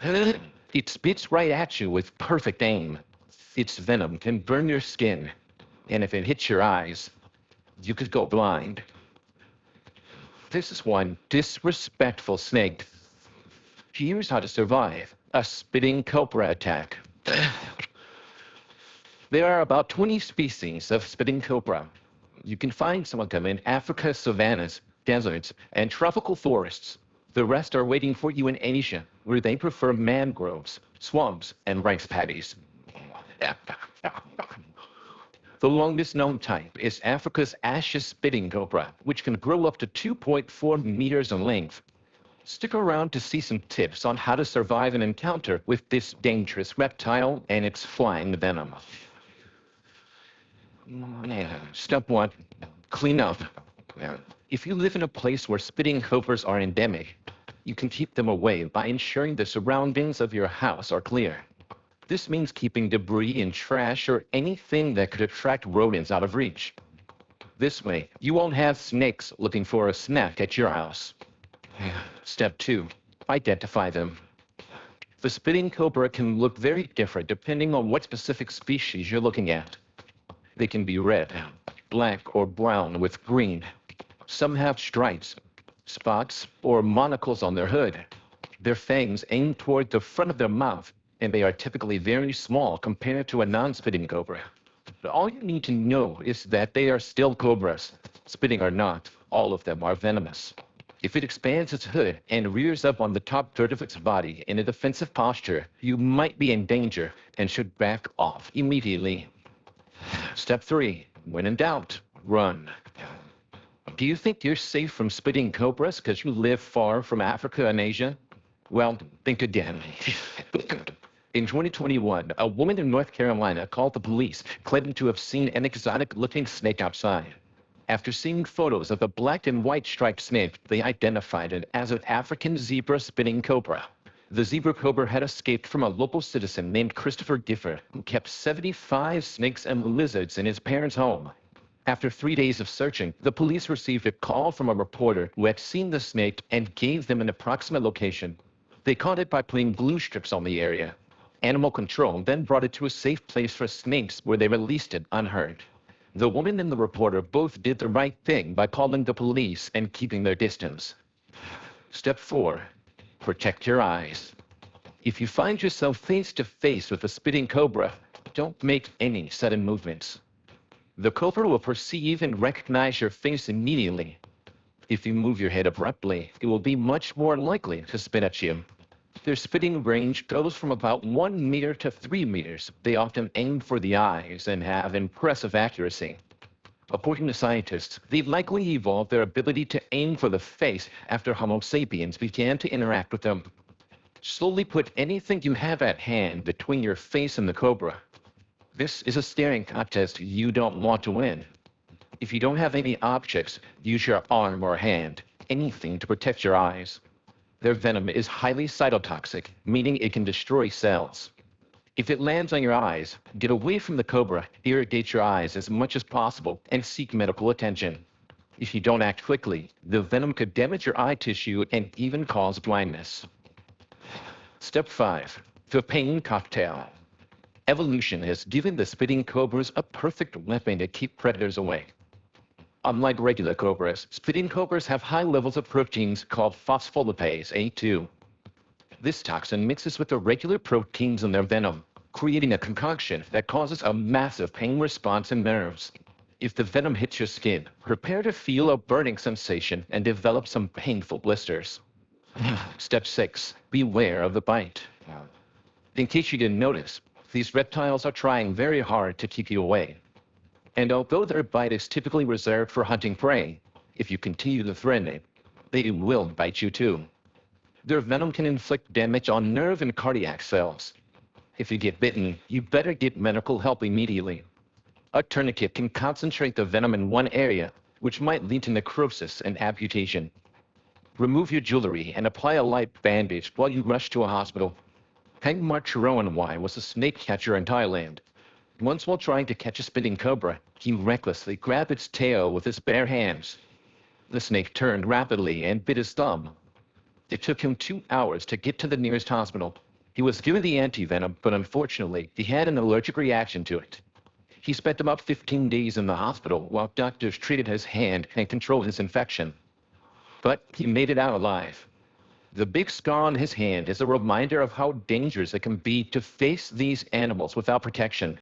It spits right at you with perfect aim. Its venom can burn your skin, and if it hits your eyes, you could go blind. This is one disrespectful snake. Here's how to survive a spitting cobra attack. There are about 20 species of spitting cobra. You can find some of them in Africa's savannas, deserts, and tropical forests. The rest are waiting for you in Asia, where they prefer mangroves, swamps, and rice paddies. The longest known type is Africa's ashes spitting cobra, which can grow up to 2.4 meters in length. Stick around to see some tips on how to survive an encounter with this dangerous reptile and its flying venom. Step 1. Clean up. If you live in a place where spitting cobras are endemic, you can keep them away by ensuring the surroundings of your house are clear. This means keeping debris and trash or anything that could attract rodents out of reach. This way, you won't have snakes looking for a snack at your house. Step 2. Identify them. The spitting cobra can look very different depending on what specific species you're looking at. They can be red, black, or brown with green. Some have stripes, spots, or monocles on their hood. Their fangs aim toward the front of their mouth, and they are typically very small compared to a non-spitting cobra. But all you need to know is that they are still cobras. Spitting or not, all of them are venomous. If it expands its hood and rears up on the top third of its body in a defensive posture, you might be in danger and should back off immediately. Step 3. When in doubt, run. Do you think you're safe from spitting cobras because you live far from Africa and Asia? Well, think again. In 2021, a woman in North Carolina called the police, claiming to have seen an exotic-looking snake outside. After seeing photos of a black and white striped snake, they identified it as an African zebra spitting cobra. The zebra cobra had escaped from a local citizen named Christopher Differ, who kept 75 snakes and lizards in his parents' home. After 3 days of searching, the police received a call from a reporter who had seen the snake and gave them an approximate location. They caught it by putting glue strips on the area. Animal control then brought it to a safe place for snakes where they released it unhurt. The woman and the reporter both did the right thing by calling the police and keeping their distance. Step 4. Protect your eyes. If you find yourself face to face with a spitting cobra, don't make any sudden movements. The cobra will perceive and recognize your face immediately. If you move your head abruptly, it will be much more likely to spit at you. Their spitting range goes from about 1 meter to 3 meters. They often aim for the eyes and have impressive accuracy. According to scientists, they likely evolved their ability to aim for the face after Homo sapiens began to interact with them. Slowly put anything you have at hand between your face and the cobra. This is a staring contest you don't want to win. If you don't have any objects, use your arm or hand, anything to protect your eyes. Their venom is highly cytotoxic, meaning it can destroy cells. If it lands on your eyes, get away from the cobra, irrigate your eyes as much as possible, and seek medical attention. If you don't act quickly, the venom could damage your eye tissue and even cause blindness. Step 5. The pain cocktail. Evolution has given the spitting cobras a perfect weapon to keep predators away. Unlike regular cobras, spitting cobras have high levels of proteins called phospholipase A2. This toxin mixes with the regular proteins in their venom, creating a concoction that causes a massive pain response in nerves. If the venom hits your skin, prepare to feel a burning sensation and develop some painful blisters. Step 6. Beware of the bite. In case you didn't notice, these reptiles are trying very hard to keep you away. And although their bite is typically reserved for hunting prey, if you continue to threaten it, they will bite you too. Their venom can inflict damage on nerve and cardiac cells. If you get bitten, you better get medical help immediately. A tourniquet can concentrate the venom in one area, which might lead to necrosis and amputation. Remove your jewelry and apply a light bandage while you rush to a hospital. Hang Marcharoanwai was a snake catcher in Thailand. Once while trying to catch a spitting cobra, he recklessly grabbed its tail with his bare hands. The snake turned rapidly and bit his thumb. It took him 2 hours to get to the nearest hospital. He was given the anti-venom, but unfortunately, he had an allergic reaction to it. He spent about 15 days in the hospital while doctors treated his hand and controlled his infection. But he made it out alive. The big scar on his hand is a reminder of how dangerous it can be to face these animals without protection.